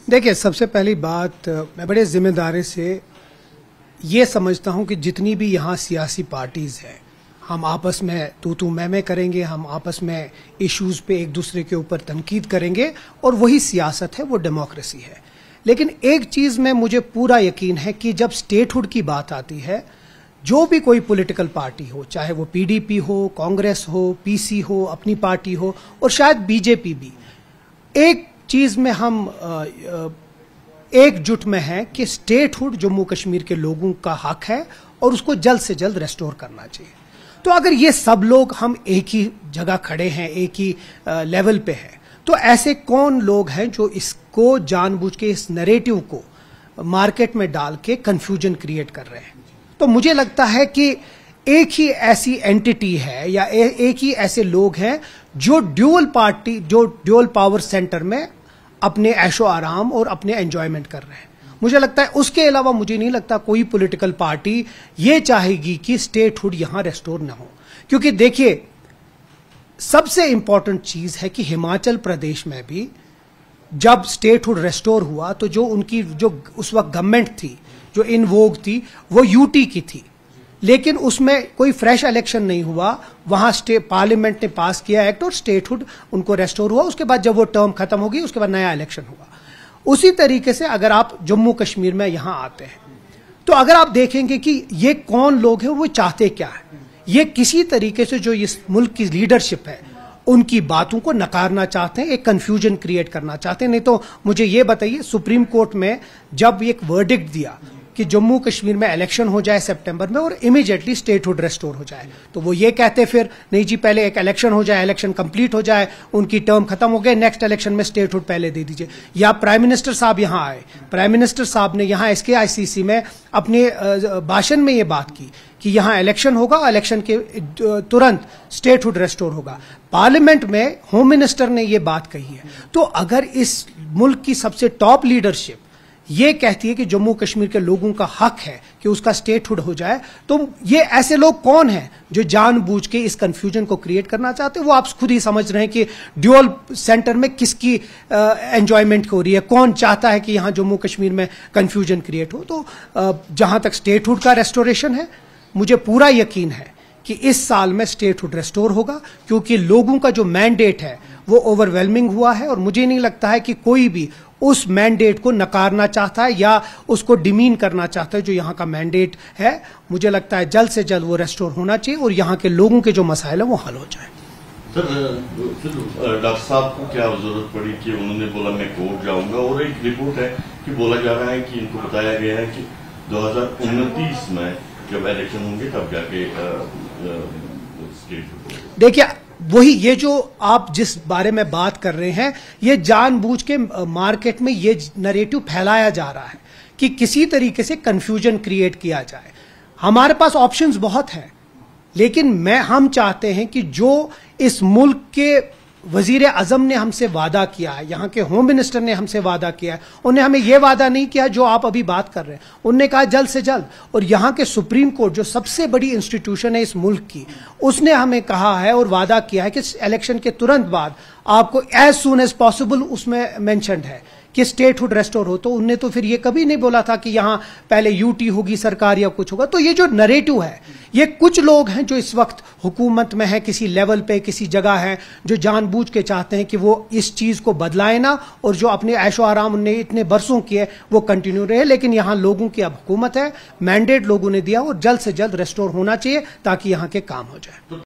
देखिए, सबसे पहली बात मैं बड़े जिम्मेदारी से ये समझता हूं कि जितनी भी यहाँ सियासी पार्टीज हैं, हम आपस में तू मैं करेंगे, हम आपस में इश्यूज पे एक दूसरे के ऊपर तनकीद करेंगे और वही सियासत है, वो डेमोक्रेसी है। लेकिन एक चीज में मुझे पूरा यकीन है कि जब स्टेटहुड की बात आती है, जो भी कोई पॉलिटिकल पार्टी हो, चाहे वो पीडीपी हो, कांग्रेस हो, पीसी हो, अपनी पार्टी हो और शायद बीजेपी भी, एक चीज में हम एकजुट में हैं कि स्टेटहुड जम्मू कश्मीर के लोगों का हक है और उसको जल्द से जल्द रेस्टोर करना चाहिए। तो अगर ये सब लोग हम एक ही जगह खड़े हैं, एक ही लेवल पे हैं, तो ऐसे कौन लोग हैं जो इसको जानबूझ के इस नैरेटिव को मार्केट में डाल के कंफ्यूजन क्रिएट कर रहे हैं? तो मुझे लगता है कि एक ही ऐसी एंटिटी है या एक ही ऐसे लोग हैं जो ड्यूअल पावर सेंटर में अपने ऐशो आराम और अपने एंजॉयमेंट कर रहे हैं। मुझे लगता है उसके अलावा मुझे नहीं लगता कोई पॉलिटिकल पार्टी ये चाहेगी कि स्टेटहुड यहां रेस्टोर न हो। क्योंकि देखिए, सबसे इंपॉर्टेंट चीज है कि हिमाचल प्रदेश में भी जब स्टेटहुड रेस्टोर हुआ तो जो उनकी जो उस वक्त गवर्नमेंट थी, जो इन वोग थी, वो यूटी की थी, लेकिन उसमें कोई फ्रेश इलेक्शन नहीं हुआ। वहां पार्लियामेंट ने पास किया एक्ट और स्टेटहुड उनको रेस्टोर हुआ। उसके बाद जब वो टर्म खत्म होगी, उसके बाद नया इलेक्शन हुआ। उसी तरीके से अगर आप जम्मू कश्मीर में यहां आते हैं, तो अगर आप देखेंगे कि ये कौन लोग हैं, वो चाहते क्या है, ये किसी तरीके से जो इस मुल्क की लीडरशिप है उनकी बातों को नकारना चाहते हैं, एक कंफ्यूजन क्रिएट करना चाहते हैं। नहीं तो मुझे ये बताइए, सुप्रीम कोर्ट में जब एक वर्डिक्ट दिया कि जम्मू कश्मीर में इलेक्शन हो जाए सितंबर में और इमीडिएटली स्टेटहुड रेस्टोर हो जाए, तो वो ये कहते फिर नहीं जी, पहले एक इलेक्शन हो जाए, इलेक्शन कंप्लीट हो जाए, उनकी टर्म खत्म हो गए, नेक्स्ट इलेक्शन में स्टेटहुड पहले दे दीजिए। या प्राइम मिनिस्टर साहब यहां आए, प्राइम मिनिस्टर साहब ने यहां SKICC में अपने भाषण में ये बात की कि यहां इलेक्शन होगा, इलेक्शन के तुरंत स्टेटहुड रेस्टोर होगा। पार्लियामेंट में होम मिनिस्टर ने ये बात कही है। तो अगर इस मुल्क की सबसे टॉप लीडरशिप ये कहती है कि जम्मू कश्मीर के लोगों का हक है कि उसका स्टेटहुड हो जाए, तो ये ऐसे लोग कौन हैं जो जानबूझ के इस कंफ्यूजन को क्रिएट करना चाहते हैं? वो आप खुद ही समझ रहे हैं कि ड्यूअल सेंटर में किसकी एंजॉयमेंट हो रही है, कौन चाहता है कि यहां जम्मू कश्मीर में कंफ्यूजन क्रिएट हो। तो जहां तक स्टेटहुड का रेस्टोरेशन है, मुझे पूरा यकीन है कि इस साल में स्टेटहुड रेस्टोर होगा, क्योंकि लोगों का जो मैंडेट है वो ओवरवेलमिंग हुआ है और मुझे नहीं लगता है कि कोई भी उस मैंडेट को नकारना चाहता है या उसको डिमीन करना चाहता है जो यहाँ का मैंडेट है। मुझे लगता है जल्द से जल्द वो रेस्टोर होना चाहिए और यहाँ के लोगों के जो मसाइल है वो हल हो जाए। सर, डॉक्टर साहब को क्या जरूरत पड़ी कि उन्होंने बोला मैं कोर्ट जाऊंगा, और एक रिपोर्ट है कि बोला जा रहा है कि इनको बताया गया है कि 2029 में जब इलेक्शन होंगे तब जाके स्टेट। देखिए, वही ये जो आप जिस बारे में बात कर रहे हैं, ये जानबूझ के मार्केट में ये नैरेटिव फैलाया जा रहा है कि किसी तरीके से कंफ्यूजन क्रिएट किया जाए। हमारे पास ऑप्शंस बहुत हैं, लेकिन हम चाहते हैं कि जो इस मुल्क के वजीर आजम ने हमसे वादा किया है, यहाँ के होम मिनिस्टर ने हमसे वादा किया है, उन्हें हमें यह वादा नहीं किया जो आप अभी बात कर रहे हैं। उन्होंने कहा जल्द से जल्द, और यहाँ के सुप्रीम कोर्ट जो सबसे बड़ी इंस्टीट्यूशन है इस मुल्क की, उसने हमें कहा है और वादा किया है कि इलेक्शन के तुरंत बाद आपको एज सून एज पॉसिबल, उसमें मेंशन्ड है कि स्टेटहुड रेस्टोर हो। तो उनने तो फिर ये कभी नहीं बोला था कि यहां पहले यूटी होगी सरकार या कुछ होगा। तो ये जो नैरेटिव है, ये कुछ लोग हैं जो इस वक्त हुकूमत में है, किसी लेवल पे किसी जगह है, जो जानबूझ के चाहते हैं कि वो इस चीज को बदलाए ना, और जो अपने ऐशो आराम उनने इतने बरसों किए वो कंटिन्यू रहे। लेकिन यहां लोगों की अब हुकूमत है, मैंडेट लोगों ने दिया और जल्द से जल्द रेस्टोर होना चाहिए ताकि यहां के काम हो जाए।